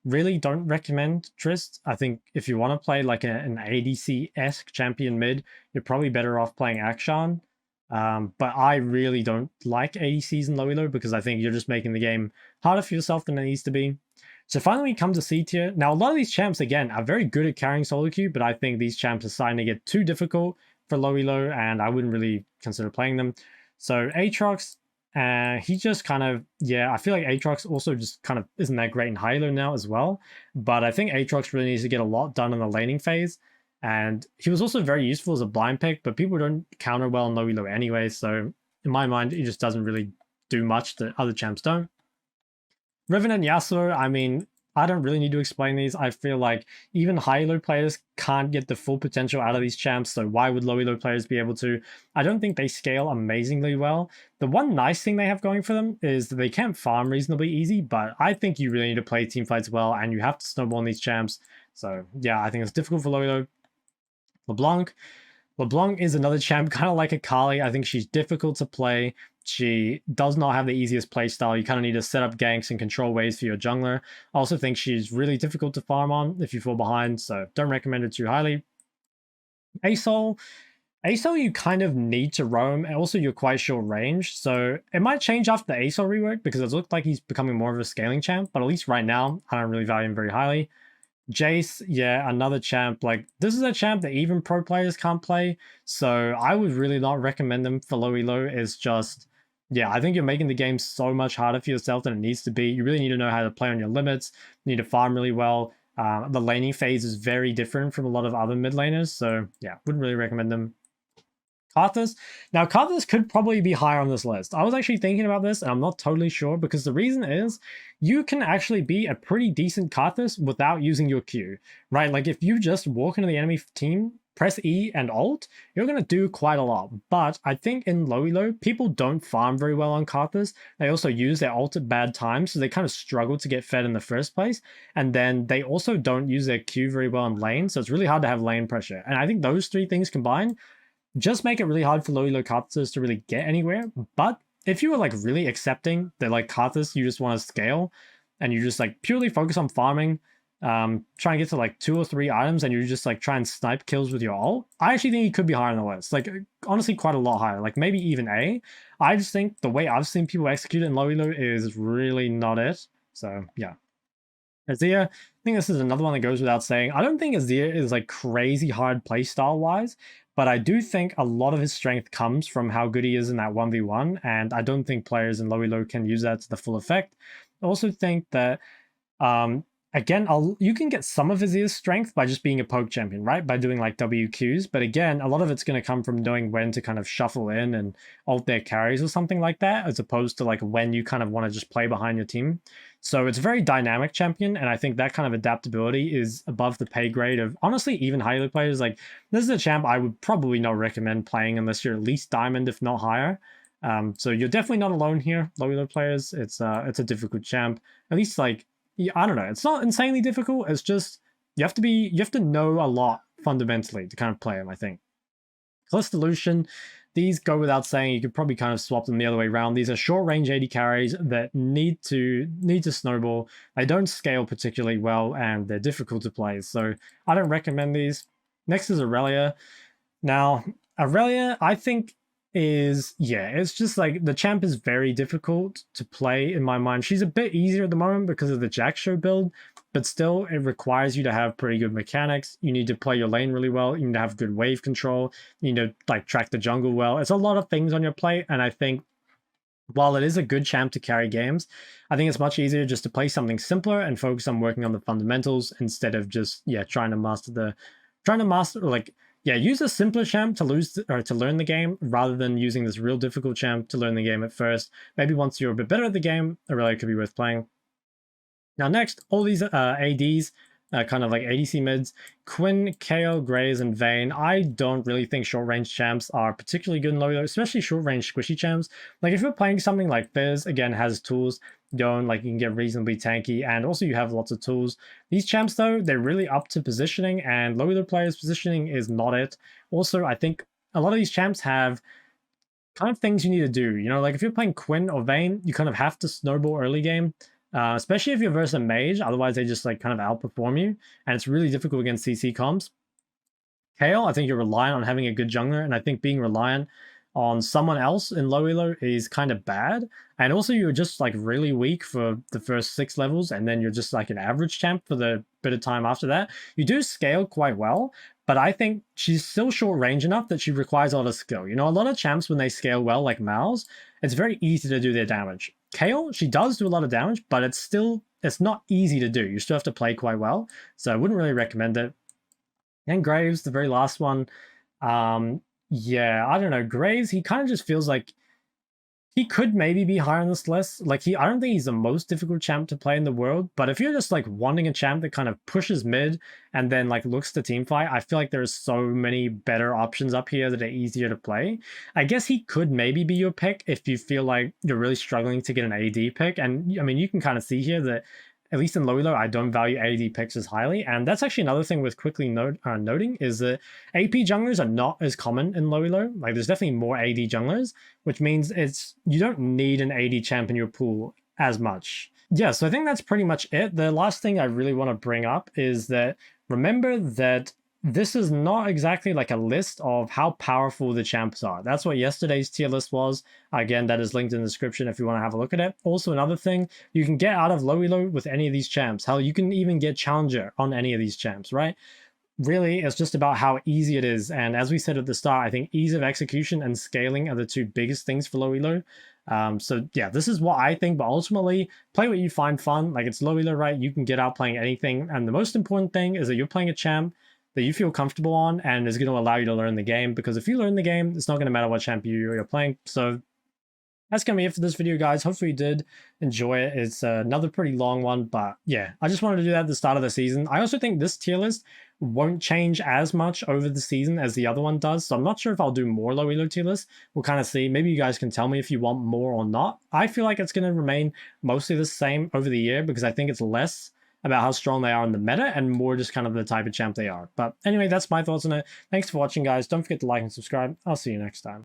Speaker 1: really don't recommend Trist. I think if you want to play like an ADC-esque champion mid, you're probably better off playing Akshan. But I really don't like ADCs in low elo because I think you're just making the game harder for yourself than it needs to be. So finally we come to C tier. Now a lot of these champs, again, are very good at carrying solo queue, but I think these champs are starting to get too difficult for low elo, and I wouldn't really consider playing them. So Aatrox, he just kind of, yeah, I feel like Aatrox also just kind of isn't that great in high elo now as well. But I think Aatrox really needs to get a lot done in the laning phase. And he was also very useful as a blind pick, but people don't counter well in low elo anyway. So in my mind, he just doesn't really do much that other champs don't. Riven and Yasuo, I mean, I don't really need to explain these. I feel like even high elo players can't get the full potential out of these champs, so why would low elo players be able to? I don't think they scale amazingly well. The one nice thing they have going for them is that they can farm reasonably easy, but I think you really need to play teamfights well, and you have to snowball on these champs. So yeah, I think it's difficult for low elo. LeBlanc is another champ, kind of like a Kali. I think she's difficult to play. She does not have the easiest playstyle. You kind of need to set up ganks and control waves for your jungler. I also think she's really difficult to farm on if you fall behind, so don't recommend her too highly. Asol, you kind of need to roam, and also you're quite short range, so it might change after the Asol rework because it looked like he's becoming more of a scaling champ, but at least right now, I don't really value him very highly. Jace, yeah, another champ. Like, this is a champ that even pro players can't play, so I would really not recommend them for low elo. It's just, yeah, I think you're making the game so much harder for yourself than it needs to be. You really need to know how to play on your limits. You need to farm really well. The laning phase is very different from a lot of other mid laners, so yeah, wouldn't really recommend them. Karthus. Now, Karthus could probably be higher on this list. I was actually thinking about this, and I'm not totally sure, because the reason is you can actually be a pretty decent Karthus without using your Q, right? Like, if you just walk into the enemy team, press E and ult, you're going to do quite a lot. But I think in low elo, people don't farm very well on Karthus. They also use their ult at bad times, so they kind of struggle to get fed in the first place. And then they also don't use their Q very well in lane, so it's really hard to have lane pressure. And I think those three things combined just make it really hard for low elo Karthus to really get anywhere. But if you were like really accepting that like Karthus, you just want to scale and you just like purely focus on farming, try and get to like 2 or 3 items, and you just like try and snipe kills with your ult, I actually think he could be higher on the list. Like, honestly, quite a lot higher, like maybe even A. I just think the way I've seen people execute it in low elo is really not it. So yeah. Azir, I think this is another one that goes without saying. I don't think Azir is like crazy hard playstyle wise, but I do think a lot of his strength comes from how good he is in that 1v1, and I don't think players in low elo can use that to the full effect. I also think that, again, you can get some of Azir's strength by just being a poke champion, right? By doing like WQs, but again, a lot of it's going to come from knowing when to kind of shuffle in and ult their carries or something like that, as opposed to like when you kind of want to just play behind your team. So it's a very dynamic champion, and I think that kind of adaptability is above the pay grade of, honestly, even high elo players. Like, this is a champ I would probably not recommend playing unless you're at least diamond, if not higher. So you're definitely not alone here, low elo players. It's a difficult champ. At least, like, yeah, I don't know. It's not insanely difficult. It's just you have to know a lot fundamentally to kind of play him, I think. Kalista, Lucian, these go without saying. You could probably kind of swap them the other way around. These are short range AD carries that need to snowball. They don't scale particularly well, and they're difficult to play. So I don't recommend these. Next is Aurelia. Now, Aurelia, I think it's just like the champ is very difficult to play in my mind. She's a bit easier at the moment because of the Jack Show build, but still it requires you to have pretty good mechanics. You need to play your lane really well. You need to have good wave control. You need to like track the jungle well. It's a lot of things on your plate, and I think while it is a good champ to carry games, I think it's much easier just to play something simpler and focus on working on the fundamentals instead of just trying to master use a simpler champ to learn the game rather than using this real difficult champ to learn the game at first. Maybe once you're a bit better at the game, Aurelia could be worth playing. Now next, all these ADs kind of like ADC mids. Quinn, KO, Graves, and Vayne. I don't really think short-range champs are particularly good in low elo, especially short-range squishy champs. Like if you're playing something like Fizz, again, has tools, Yone, like you can get reasonably tanky, and also you have lots of tools. These champs, though, they're really up to positioning, and low elo players' positioning is not it. Also, I think a lot of these champs have kind of things you need to do. You know, like if you're playing Quinn or Vayne, you kind of have to snowball early game. Especially if you're versus a mage, otherwise they just like kind of outperform you, and it's really difficult against CC comps. Kayle, I think you're reliant on having a good jungler, and I think being reliant on someone else in low elo is kind of bad. And also you're just like really weak for the first 6 levels, and then you're just like an average champ for the bit of time after that. You do scale quite well, but I think she's still short range enough that she requires a lot of skill. You know, a lot of champs, when they scale well, like Malz, it's very easy to do their damage. Kayle, she does do a lot of damage, but it's not easy to do. You still have to play quite well, so I wouldn't really recommend it. And Graves, the very last one, yeah, I don't know. Graves, he kind of just feels like he could maybe be higher on this list. Like I don't think he's the most difficult champ to play in the world, but if you're just like wanting a champ that kind of pushes mid and then like looks to team fight, I feel like there's so many better options up here that are easier to play. I guess he could maybe be your pick if you feel like you're really struggling to get an AD pick. And I mean, you can kind of see here that at least in low elo, I don't value AD picks as highly. And that's actually another thing with quickly noting is that AP junglers are not as common in low elo. Like there's definitely more AD junglers, which means you don't need an AD champ in your pool as much. Yeah, so I think that's pretty much it. The last thing I really want to bring up is that remember that this is not exactly like a list of how powerful the champs are. That's what yesterday's tier list was. Again, that is linked in the description if you want to have a look at it. Also, another thing, you can get out of low elo with any of these champs. Hell, you can even get challenger on any of these champs, right? Really, it's just about how easy it is. And as we said at the start, I think ease of execution and scaling are the two biggest things for low elo. So yeah, this is what I think, but ultimately play what you find fun. Like it's low elo, right? You can get out playing anything. And the most important thing is that you're playing a champ that you feel comfortable on and is going to allow you to learn the game, because if you learn the game, it's not going to matter what champ you're playing. So that's going to be it for this video, guys. Hopefully you did enjoy it. It's another pretty long one, but yeah, I just wanted to do that at the start of the season. I also think this tier list won't change as much over the season as the other one does, so I'm not sure if I'll do more low elo tier lists. We'll kind of see. Maybe you guys can tell me if you want more or not. I feel like it's going to remain mostly the same over the year, because I think it's less about how strong they are in the meta and more just kind of the type of champ they are. But anyway, that's my thoughts on it. Thanks for watching, guys. Don't forget to like and subscribe. I'll see you next time.